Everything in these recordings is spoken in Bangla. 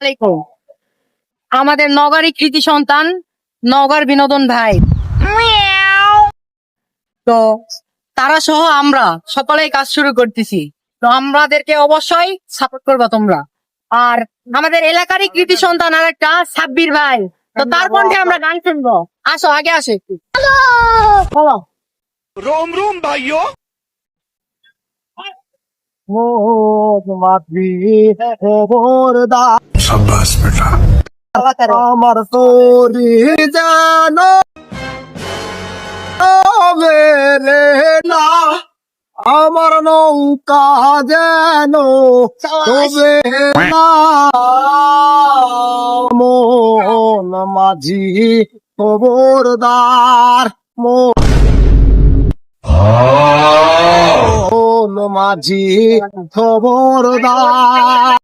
আলাইকুম। আমাদের নগরী কৃতি সন্তান নগর বিনোদন ভাই, তো তারা সহ আমরা সকলেই কাজ শুরু করতেছি। তো আমাদেরকে অবশ্যই সাপোর্ট করবা তোমরা। আর আমাদের এলাকারই কৃতি সন্তান আর একটা সাব্বির ভাই, তো তার কণ্ঠে আমরা গান শুনবো। আসো, আগে আসো একটু। বলো। रोम रोम भाइयों। ও মাতৃ খবরদার शाबाश बेटा। আমার তোরি জানো বেলে না, আমার নৌকা যেন তবে না, মন মাঝি খবরদার, মন মাঝি খবরদার,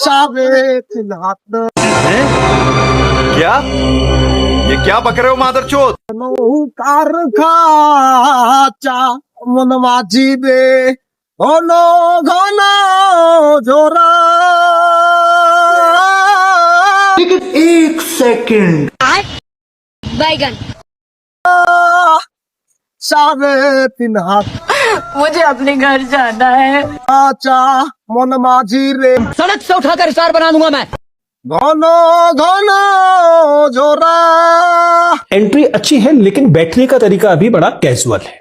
সাবেক নাত क्या ये क्या बक रहे हो मादरचोद? নৌকার খাচা মন মাঝিবে ঘন ঘন জোড়া, বাইগান। সাড়ে তিন হাত मुझे अपने घर जाना है। কাচা মন মাঝি রে सड़क से उठाकर स्टार बना दूंगा मैं। ঘন ঘন জোড়া। एंट्री अच्छी है लेकिन बैठने का तरीका अभी बड़ा कैजुअल है।